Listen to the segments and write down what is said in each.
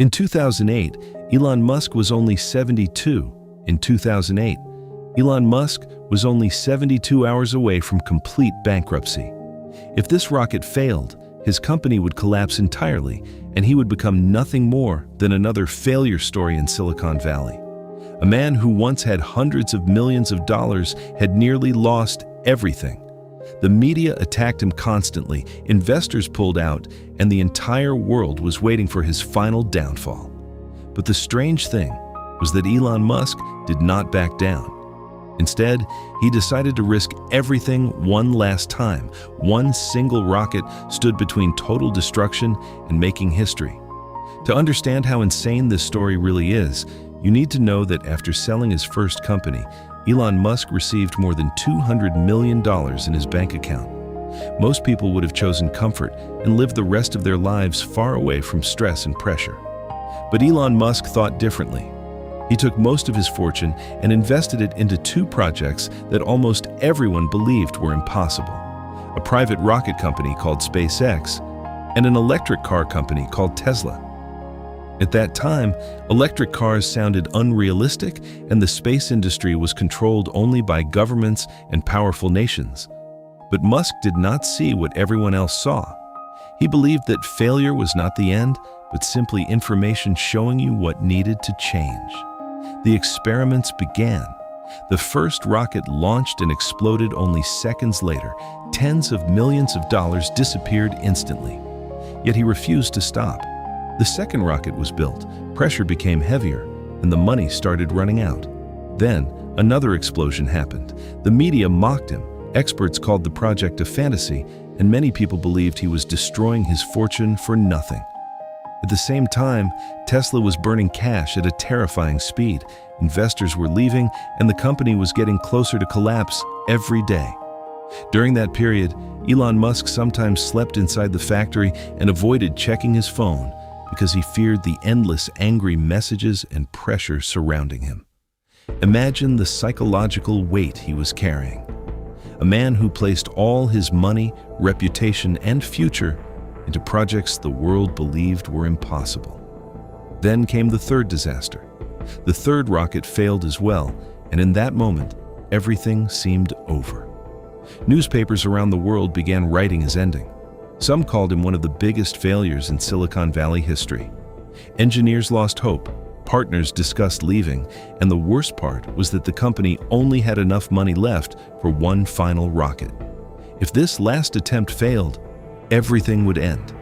In 2008, Elon Musk was only 72. In 2008, Elon Musk was only 72 hours away from complete bankruptcy. If this rocket failed, his company would collapse entirely, and he would become nothing more than another failure story in Silicon Valley. A man who once had hundreds of millions of dollars had nearly lost everything. The media attacked him constantly, investors pulled out, and the entire world was waiting for his final downfall. But the strange thing was that Elon Musk did not back down. Instead, he decided to risk everything one last time. One single rocket stood between total destruction and making history. To understand how insane this story really is, you need to know that after selling his first company, Elon Musk received more than $200 million in his bank account. Most people would have chosen comfort and lived the rest of their lives far away from stress and pressure. But Elon Musk thought differently. He took most of his fortune and invested it into two projects that almost everyone believed were impossible: a private rocket company called SpaceX and an electric car company called Tesla. At that time, electric cars sounded unrealistic, and the space industry was controlled only by governments and powerful nations. But Musk did not see what everyone else saw. He believed that failure was not the end, but simply information showing you what needed to change. The experiments began. The first rocket launched and exploded only seconds later. Tens of millions of dollars disappeared instantly. Yet he refused to stop. The second rocket was built, pressure became heavier, and the money started running out. Then, another explosion happened. The media mocked him, experts called the project a fantasy, and many people believed he was destroying his fortune for nothing. At the same time, Tesla was burning cash at a terrifying speed. Investors were leaving, and the company was getting closer to collapse every day. During that period, Elon Musk sometimes slept inside the factory and avoided checking his phone because he feared the endless angry messages and pressure surrounding him. Imagine the psychological weight he was carrying. A man who placed all his money, reputation, and future into projects the world believed were impossible. Then came the third disaster. The third rocket failed as well, and in that moment, everything seemed over. Newspapers around the world began writing his ending. Some called him one of the biggest failures in Silicon Valley history. Engineers lost hope, partners discussed leaving, and the worst part was that the company only had enough money left for one final rocket. If this last attempt failed, everything would end.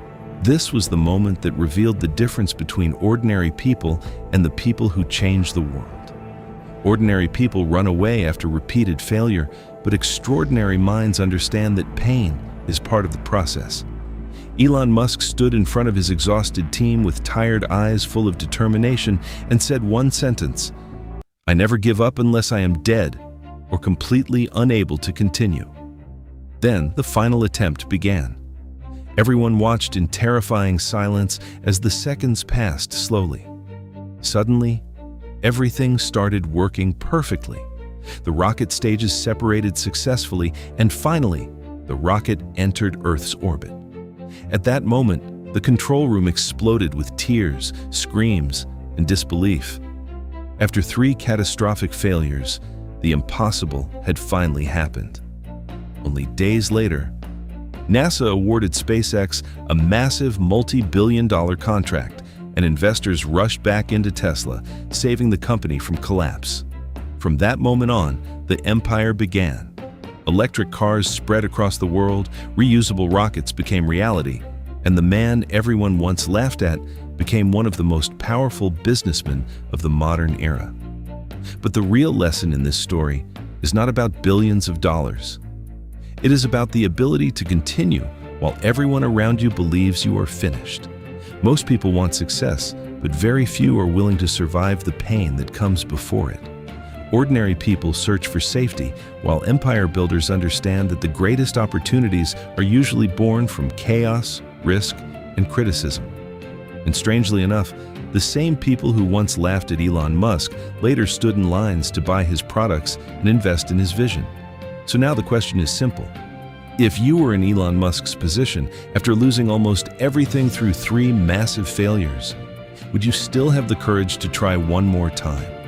This was the moment that revealed the difference between ordinary people and the people who change the world. Ordinary people run away after repeated failure, but extraordinary minds understand that pain is part of the process. Elon Musk stood in front of his exhausted team with tired eyes full of determination and said one sentence: "I never give up unless I am dead or completely unable to continue." Then the final attempt began. Everyone watched in terrifying silence as the seconds passed slowly. Suddenly, everything started working perfectly. The rocket stages separated successfully, and finally, the rocket entered Earth's orbit. At that moment, the control room exploded with tears, screams, and disbelief. After 3 catastrophic failures, the impossible had finally happened. Only days later, NASA awarded SpaceX a massive multi-billion-dollar contract, and investors rushed back into Tesla, saving the company from collapse. From that moment on, the empire began. Electric cars spread across the world, reusable rockets became reality, and the man everyone once laughed at became one of the most powerful businessmen of the modern era. But the real lesson in this story is not about billions of dollars. It is about the ability to continue while everyone around you believes you are finished. Most people want success, but very few are willing to survive the pain that comes before it. Ordinary people search for safety, while empire builders understand that the greatest opportunities are usually born from chaos, risk, and criticism. And strangely enough, the same people who once laughed at Elon Musk later stood in lines to buy his products and invest in his vision. So now the question is simple. If you were in Elon Musk's position after losing almost everything through 3 massive failures, would you still have the courage to try one more time?